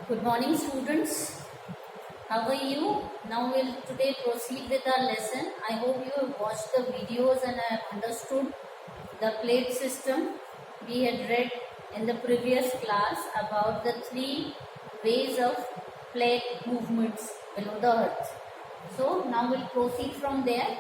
Good morning, students. How are you? Now we'll today proceed with our lesson. I hope you have watched the videos and have understood the plate system. We had read in the previous class about the 3 ways of plate movements below the earth. So now we'll proceed from there.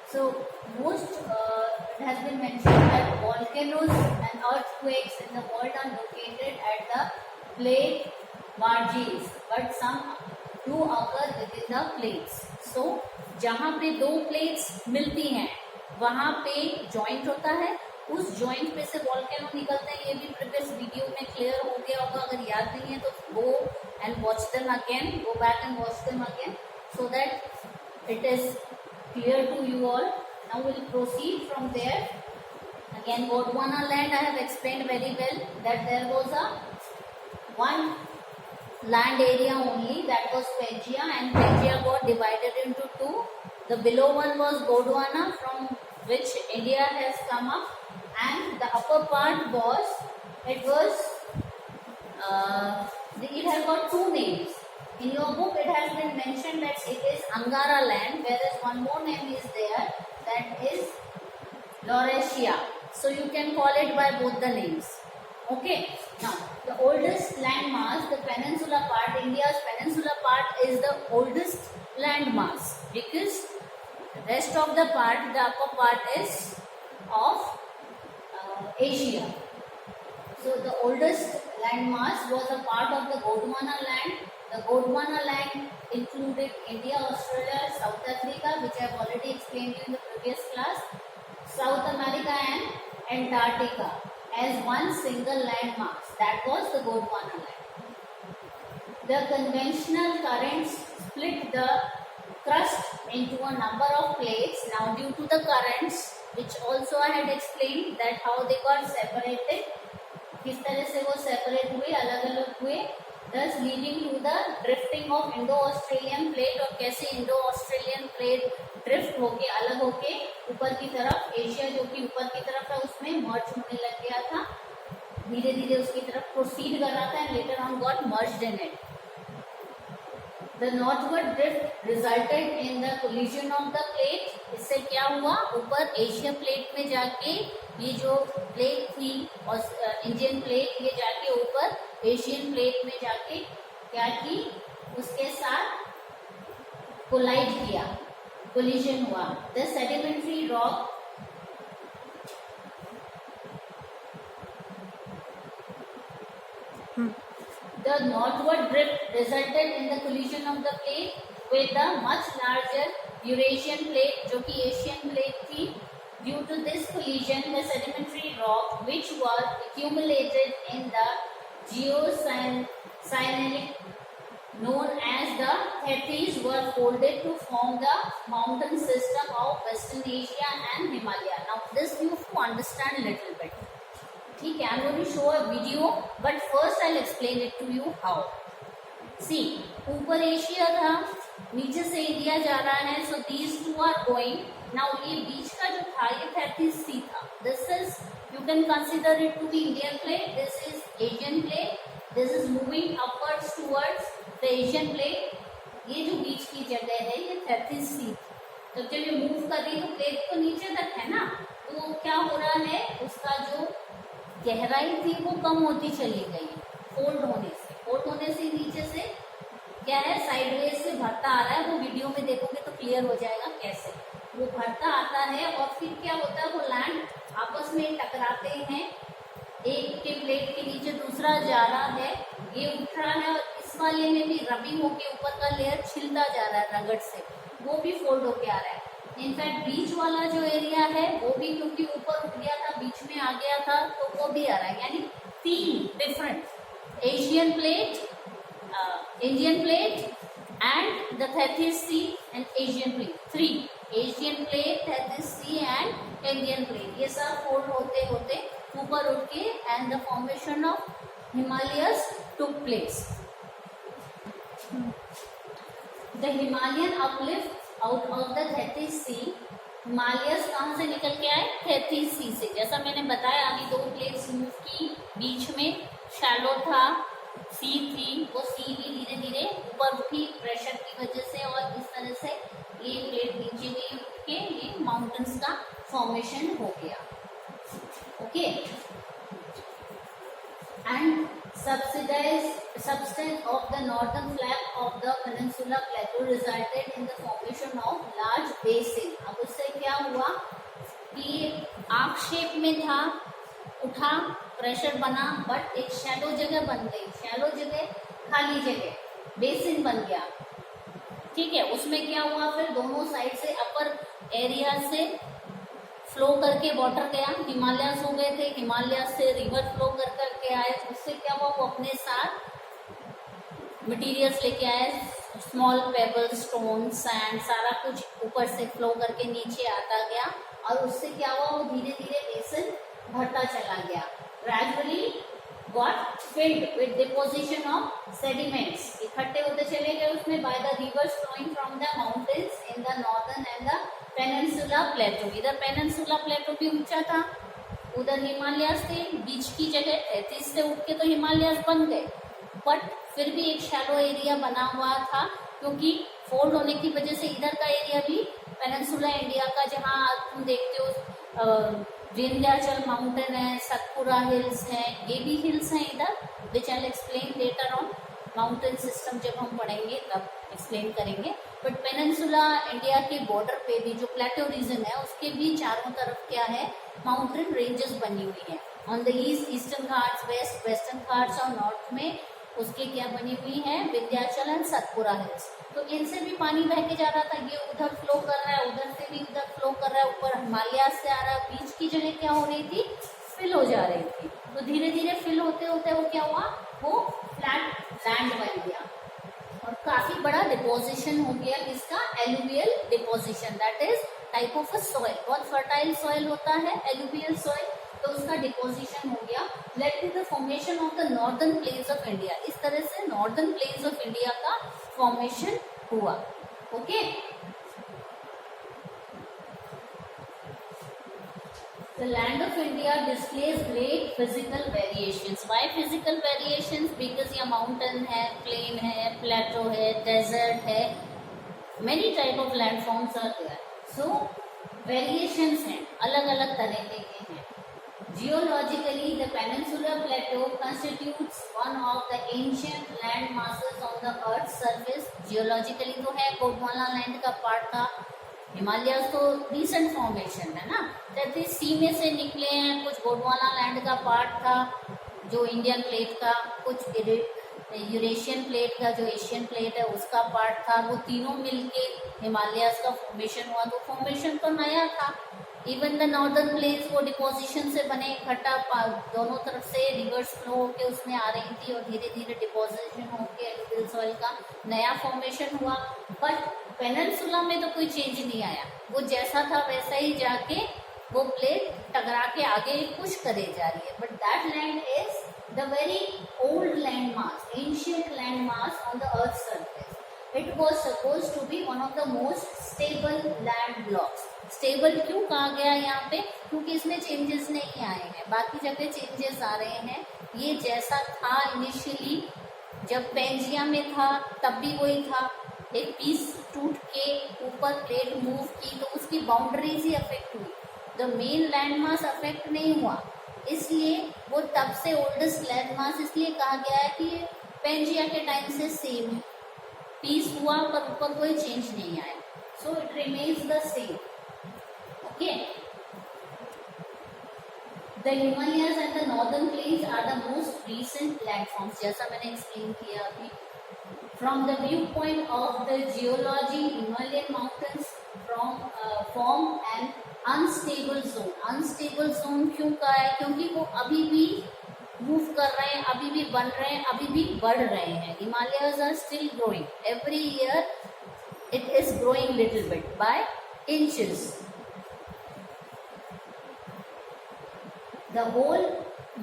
So it has been mentioned that volcanoes and earthquakes in the world are located at the plate margins, but some do occur within the plates. So जहाँ पे 2 plates मिलती हैं वहाँ पे joint होता है, उस joint पे से volcano निकलते हैं. ये भी previous video में clear हो गया होगा. अगर याद नहीं है तो go and watch them again, go back and watch them again so that it is clear to you all. Now we'll proceed from there. Again, Gondwana land I have explained very well that there was a one land area only, that was Pangaea, and Pangaea got divided into 2. The below one was Gondwana, from which India has come up, and the upper part was it has got 2 names. In your book it has been mentioned that it is Angara land, whereas one more name is there, that is Laurasia. So you can call it by both the names. Okay. Now the oldest landmass, the peninsular part, India's peninsular part is the oldest landmass because the rest of the part, the upper part is of Asia. So the oldest landmass was a part of the Gondwana land. The Gondwana land included India, Australia, South Africa, which I have already explained in the previous class, South America and Antarctica as one single landmass. That was the Gondwana land. The conventional currents split the crust into a number of plates. Now due to the currents, which also I had explained that how they got separated, किस तरह से वो separate हुए, अलग अलग हुए, thus leading to the drifting of Indo-Australian plate, और कैसे Indo-Australian plate ड्रिफ्ट होके अलग होके ऊपर की तरफ एशिया जो कि ऊपर की तरफ है उसमें मर्ज होने लग गया था, धीरे धीरे उसकी तरफ प्रोसीड कर रहा था and later on got merged in it. The northward drift resulted in the collision of the plate. इससे क्या हुआ, ऊपर एशिया प्लेट में जाके ये जो प्लेट थी और इंडियन प्लेट ये जाके ऊपर एशियन प्लेट में जाके क्या की, उसके साथ कोलाइड किया, कोलिजन हुआ. The sedimentary rock The northward drift resulted in the collision of the plate with the much larger Eurasian plate, जो कि Asian plate थी. Due to this collision, the sedimentary rock which was accumulated in the geosynclinal known as the Tethys were folded to form the mountain system of Western Asia and Himalaya. Now this you have to understand a little bit. ठीक है, I'm going to show a video, but first I'll explain it to you how. See, ऊपर Asia था, नीचे से India जा रहा है, so these two are going. Now ये बीच का जो था ये 30C था. This is, you can consider it to be Indian plate. This is Asian plate. This is moving upwards towards the Asian plate. ये जो बीच की जगह है ये 30C. तो जब ये मूव कर रही है तो प्लेट तो नीचे तक है ना, तो क्या हो रहा है, उसका जो गहराई थी वो कम होती चली गई फोल्ड होने से नीचे से क्या है, साइडवेज से भरता आ रहा है. वो वीडियो में देखोगे तो क्लियर हो जाएगा कैसे वो भरता आता है. और फिर क्या होता है, वो लैंड आपस में टकराते हैं, एक के प्लेट के नीचे दूसरा जा रहा है, ये उठ रहा है, और इस वाले में भी रबिंग होके ऊपर का लेयर छिलता जा रहा है रगड़ से, वो भी फोल्ड होके आ रहा है. इनफैक्ट बीच वाला जो एरिया है वो भी क्योंकि ऊपर उठ गया था, बीच में आ गया था, तो वो भी आ रहा है. यानी 3 different Asian plate, Indian plate and the Tethys Sea and Asian plate. 3 Asian plate, Tethys Sea and Indian plate, ये सब फोल्ड होते होते ऊपर उठ के and the formation of Himalayas took place. The Himalayan uplift out of the Tethys Sea. Himalayas कहाँ से निकल के आए, Tethys Sea से. जैसा मैंने बताया अभी 2 प्लेट्स मूव की, बीच में शैलो था, सी थी वो सी भी धीरे धीरे ऊपर उठी प्रेशर की वजह से, और इस तरह से ये प्लेट नीचे गई उठ के ये माउंटेन्स का फॉर्मेशन हो गया. Okay. And substance of the northern flank of the peninsula plateau resulted in the formation of large basin. अब उससे क्या हुआ कि आर्क शेप में था, उठा, प्रेशर बना, बट एक शैलो जगह बन गई, शैलो जगह, खाली जगह, बेसिन बन गया. ठीक है. उसमें क्या हुआ फिर दोनों साइड से अपर एरिया से फ्लो करके वाटर गया, हिमालयस हो गए थे, हिमालयस से रिवर फ्लो कर करके आए. उससे क्या हुआ वो अपने साथ मटेरियल्स लेके आए, स्मॉल पेबल, स्टोन, सैंड, सारा कुछ ऊपर से फ्लो करके नीचे आता गया, और उससे क्या हुआ वो धीरे धीरे बेसिन भरता चला गया. Gradually got filled with deposition of sediments. इकट्ठे होते चले गए उसमें by the rivers flowing from the mountains in the northern and the peninsula plateau. इधर पेनिनसुला प्लेटो भी ऊंचा था, उधर हिमालयस थे, बीच की जगह 33 से उठ के तो हिमालयस बन गए, बट फिर भी एक शैलो एरिया बना हुआ था, क्योंकि फोल्ड होने की वजह से इधर का एरिया भी पेनिनसुला इंडिया का, जहाँ तुम देखते हो विंध्याचल माउंटेन है, सतपुरा हिल्स है, ये भी हिल्स हैं इधर, which I explain later on. Mountain system जब हम पढ़ेंगे तब एक्सप्लेन करेंगे. बट पेनिनसुला इंडिया के बॉर्डर पे भी जो प्लेटो रीजन है उसके भी चारों तरफ क्या है माउंटेन रेंजेस बनी हुई है. On the east eastern Ghats, west western Ghats, और नॉर्थ में उसके क्या बनी हुई है विंध्याचल एंड सतपुरा हिल्स. तो इनसे भी पानी बह के जा रहा था, ये उधर फ्लो कर रहा है, उधर से भी उधर फ्लो कर रहा है, ऊपर हिमालय से आ रहा है, बीच की जगह क्या हो रही थी फिल हो जा रही थी. तो धीरे धीरे फिल होते होते वो क्या हुआ वो फ्लैट लैंड बन गया, और काफी बड़ा डिपोजिशन हो गया इसका, alluvial deposition. That is type of a soil, बहुत फर्टाइल सॉइल होता है एलुवियल सॉइल, तो उसका डिपोजिशन हो गया. Let to the formation of the northern plains of India. इस तरह से नॉर्दर्न प्लेन्स ऑफ इंडिया का फॉर्मेशन हुआ. Okay. The land of India displays great physical variations. Why physical variations? Because यहाँ mountain है, plain है, plateau है, desert है, many type of landforms are there. So variations हैं, अलग अलग तरीके के हैं. Geologically, the Peninsular Plateau constitutes one of the ancient land masses on the Earth's surface. Geologically तो है, गोंडवाना लैंड का पार्ट था. हिमालयस तो रिसेंट फॉर्मेशन है ना, जैसे सी में से निकले हैं, कुछ गोंडवाना लैंड का पार्ट था जो इंडियन प्लेट का, कुछ यूरेशियन प्लेट का जो एशियन प्लेट है उसका पार्ट था. वो तीनों मिलके हिमालयस का फॉर्मेशन हुआ. तो फॉर्मेशन तो नया था. इवन द नॉर्दर्न प्लेन्स वो डिपोजिशन से बने, इकट्ठा दोनों तरफ से रिवर्स फ्लो होके उसमें आ रही थी, और धीरे धीरे डिपोजिशन होके एलुवियल सॉइल का नया फॉर्मेशन हुआ. बट पेनिनसुला में तो कोई चेंज नहीं आया, वो जैसा था वैसा ही जाके वो प्लेट टकरा के आगे पुश करे जा रही है. But that land is the very old land mass, ancient land mass on the earth surface. It was supposed to be one of the most stable land blocks. Stable क्यों कहा गया यहाँ पे? क्योंकि इसमें चेंजेस नहीं आए हैं, बाकी जगह चेंजेस आ रहे हैं. ये जैसा था इनिशियली जब पेंजिया में था तब भी वही था. एक पीस टूट के ऊपर प्लेट मूव की तो उसकी बाउंड्रीज ही अफेक्ट हुई, the main land mass affect नहीं हुआ. इसलिए वो तब से ओल्डेस्ट लैंड मास इसलिए कहा गया है कि पेंजिया के टाइम से सेम है. पीस हुआ पर ऊपर कोई चेंज नहीं आया, so it remains the same. Okay. The Himalayas and the northern plains are the most recent landforms, जैसा मैंने एक्सप्लेन किया अभी. From the viewpoint of the geology, Himalayan mountains form an unstable zone. Unstable zone क्यों कहा है? क्योंकि वो अभी भी मूव कर रहे हैं, अभी भी बन रहे हैं, अभी भी बढ़ रहे हैं. Himalayas are still growing, every year it is growing little bit by inches. The whole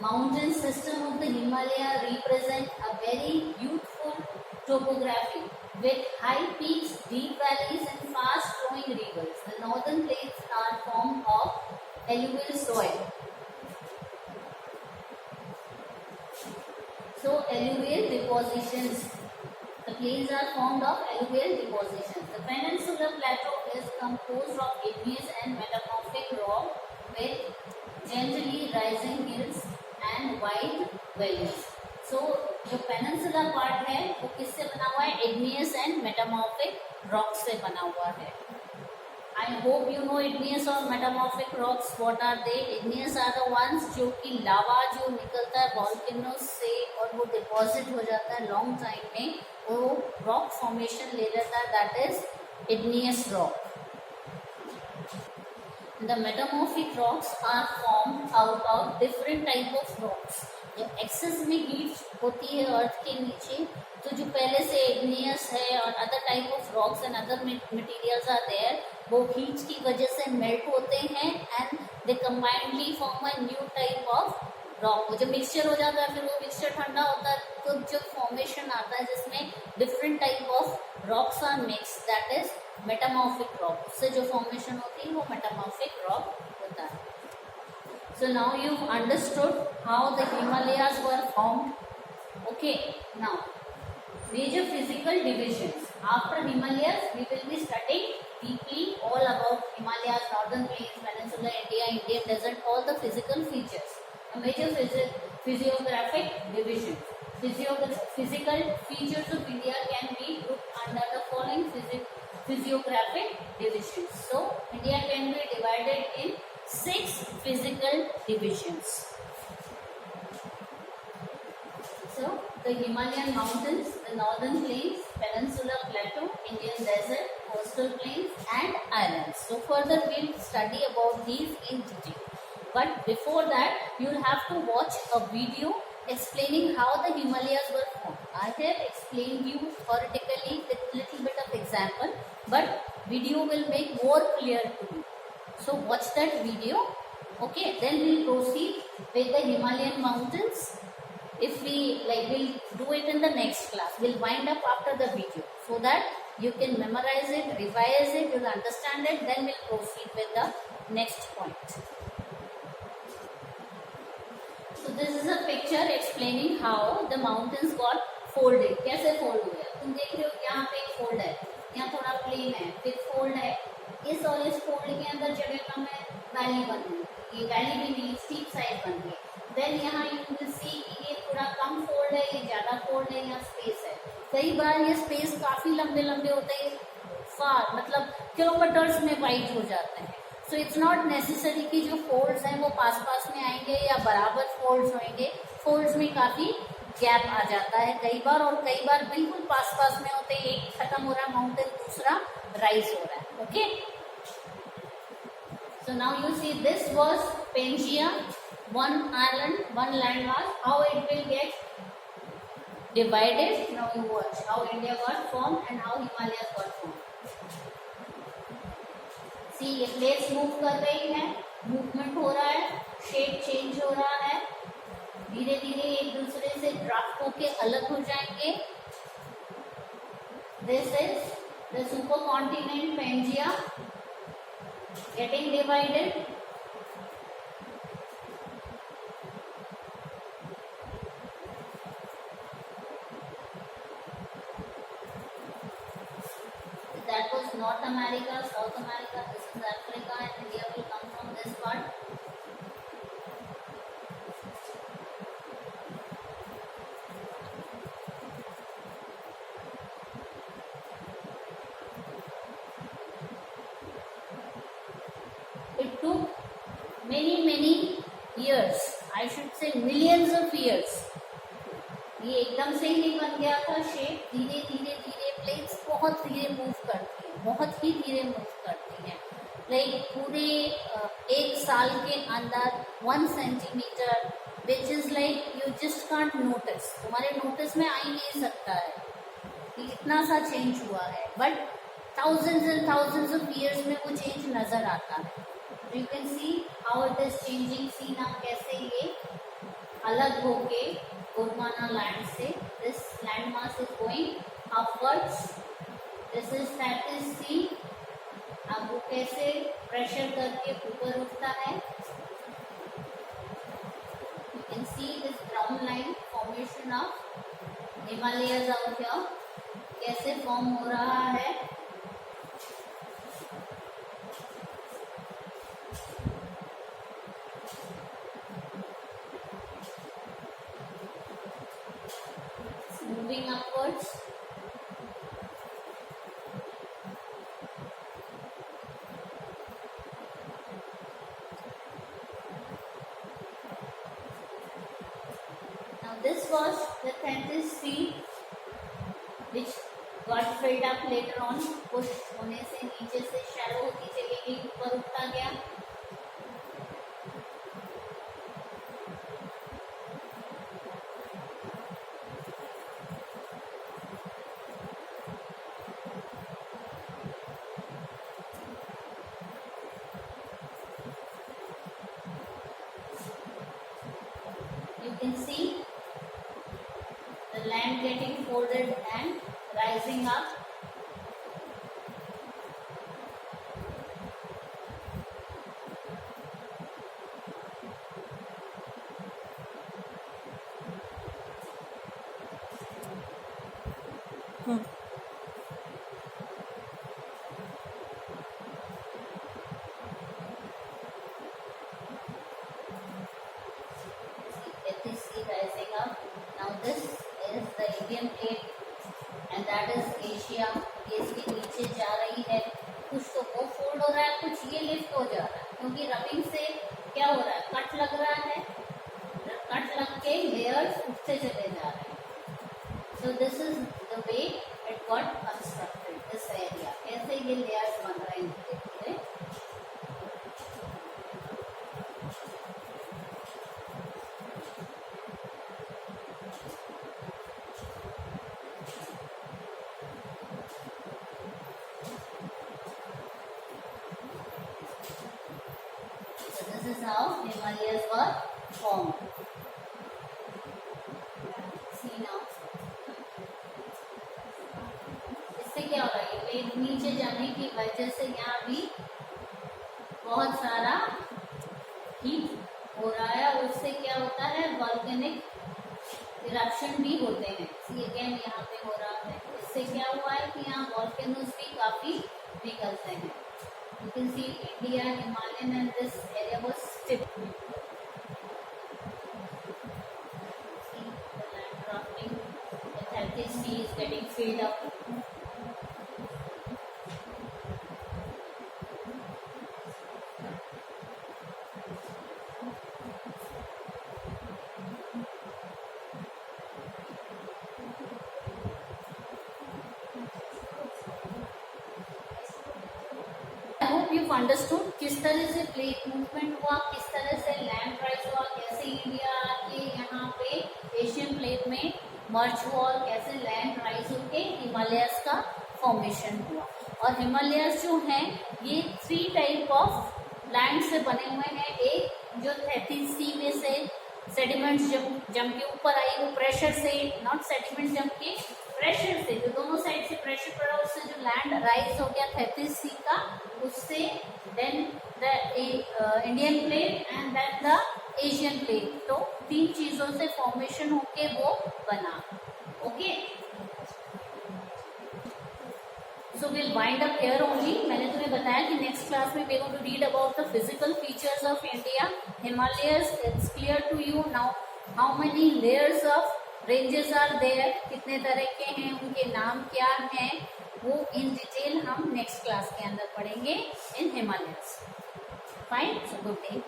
mountain system of the Himalaya represent a very youthful topography with high peaks, deep valleys and fast flowing rivers. The northern plains are formed of alluvial soil. So alluvial depositions. The plains are formed of alluvial depositions. The peninsular plateau is composed of igneous and metamorphic rock with gently rising hills and wide valleys. So जो peninsula part है वो किससे बना हुआ है? igneous and metamorphic rock से बना हुआ है. I hope you know igneous और metamorphic rocks. What are they? Igneous are the ones जो कि लावा जो निकलता है volcanoes से और वो डिपॉजिट हो जाता है लॉन्ग टाइम में, वो रॉक फॉर्मेशन ले लेता है, that is igneous rock. The metamorphic rocks are formed out of different type of rocks. जब एक्सेस में हीट होती है अर्थ के नीचे, तो जो पहले से igneous है और other type of rocks and other materials are there, वो हीट की वजह से मेल्ट होते हैं and they combinedly form a new type of rock. वो जब मिक्सचर हो जाता है, फिर वो मिक्सचर ठंडा होता है, तो जो फॉर्मेशन आता है जिसमें different type of rocks are mix, that is metamorphic rock. उससे जो फॉर्मेशन होती है वो मेटामॉर्फिक रॉक होता है. So now you've understood how the Himalayas were formed. Okay, now major physical divisions. After Himalayas, we will be studying deeply all about Himalayas, northern plains, peninsular India, Indian desert, all the physical features. A major physiographic division. Physical features of India can be grouped under the following physiographic divisions. So India can be divided in 6 physical divisions. So the Himalayan mountains, the northern plains, peninsular plateau, Indian desert, coastal plains and islands. So further we'll study about these in detail. But before that, you'll have to watch a video explaining how the Himalayas were formed. I have explained you theoretically with little bit of example, but video will make more clear to you. So watch that video. Okay, then we'll proceed with the Himalayan mountains. If we like, we'll do it in the next class. We'll wind up after the video so that you can memorize it, revise it, you'll understand it. Then we'll proceed with the next point. So this is a picture explaining how the mountains got folded. कैसे fold हुए? तुम देख रहे हो यहाँ पे एक fold है, यहाँ थोड़ा plain है, फिर fold है. इस और इस फोल्ड के अंदर जगह कम है, वैली बन गई. ये वैली भी नहीं, स्टीप साइड बन गई. देन यहाँ यू विल सी कि ये थोड़ा कम फोल्ड है, ये ज्यादा फोल्ड है, यहाँ स्पेस है. कई बार ये स्पेस काफी लंबे लंबे होते हैं, फार मतलब किलोमीटर्स में वाइड हो जाते हैं. सो इट्स नॉट नेसेसरी कि जो फोल्ड्स हैं वो पास पास में आएंगे या बराबर फोल्ड्स होंगे. फोल्ड्स में काफी गैप आ जाता है कई बार, और कई बार बिल्कुल पास पास में होते हैं. एक खत्म हो रहा है माउंटेन, दूसरा राइज हो रहा है. Okay, so now you see this was Pangaea, one island, one landmass. How it will get divided? Now you watch how India got formed and how Himalayas got formed. See, ये plates move कर रही है, movement हो रहा है, shape change हो रहा है, धीरे धीरे एक दूसरे से ड्राफ्ट होके अलग हो जाएंगे. This is the supercontinent Pangaea getting divided. That was North America, South America, this is Africa, and India will come from this part. It took many years, I should say millions of years. ये एकदम से ही नहीं बन गया था shape. धीरे धीरे धीरे प्लेट्स बहुत धीरे मूव करती हैं, बहुत ही धीरे मूव करती हैं. लाइक पूरे एक साल के अंदर 1 centimetre, which is like you just can't notice, तुम्हारे नोटिस में आ ही नहीं सकता है कि इतना सा चेंज हुआ है. But thousands and thousands of years में वो चेंज नजर आता है. You can see how it is changing. See ना कैसे ये अलग होके गोंडवाना लैंड से, this land mass is going upwards. This is that is sea. अब वो कैसे प्रेशर करके ऊपर उठता है. You can see this brown line formation portion of Himalayas out here, कैसे फॉर्म हो रहा है। Moving upwards, this was the Tethys Sea which got filled up later on, push होने से नीचे से शैलो होती चली गई, ऊपर उठता गया। You can see the land getting folded and rising up. Tethys Sea rising up. Now this is the Indian plate and that is Asia. ये इसके नीचे जा रही है, कुछ तो वो फोल्ड हो रहा है, कुछ ये लिफ्ट हो जा रहा है, क्योंकि रबिंग से क्या हो रहा है, कट लग रहा है, कट लग के लेयर्स उठते चले जा रहे हैं। So this is the way it got constructed, this area. कैसे ये लेयर्स बन रहे हैं धीरे धीरे। This is how Himalayas were formed. See now. इससे क्या हो रहा है, प्लेट नीचे जाने की वजह से यहाँ भी बहुत सारा हीट हो रहा है और उससे क्या होता है, वॉल्केनिक इरप्शन भी होते हैं। सी अगेन यहाँ पे हो रहा है, इससे क्या हुआ है कि यहाँ वॉल्केनोज भी काफी निकलते हैं। You can see India, Himalayan, and this area was stiff. See the land drafting, the Tethys Sea is getting filled up. You've understood किस तरह से प्लेट मूवमेंट हुआ, किस तरह से लैंड राइज हुआ, कैसे इंडिया के यहाँ पे एशियन प्लेट में मर्ज हुआ और कैसे लैंड राइज होके हिमालयस का फॉर्मेशन हुआ। और हिमालयस जो हैं ये 3 टाइप ऑफ लैंड से बने हुए हैं। एक जो थेथिस सी में से सेडिमेंट्स जम के ऊपर आई, वो प्रेशर से, नॉट सेडिमेंट्स जम के, प्रेशर से, जो दोनों साइड से प्रेशर पड़ा उससे जो लैंड राइज हो गया थेथिस सी का, उससे then the Indian plate and then the Asian plate. तो 3 चीजों से फॉर्मेशन होके वो बना। Okay, so will wind up here only. मैंने तुम्हें बताया कि नेक्स्ट क्लास में we going to read about the physical features of India, Himalayas. It's clear to you now how many layers of ranges are there, कितने तरह के हैं, उनके नाम क्या हैं, वो इन डिटेल हम नेक्स्ट क्लास के अंदर पढ़ेंगे in Himalayas. Fine, so good day.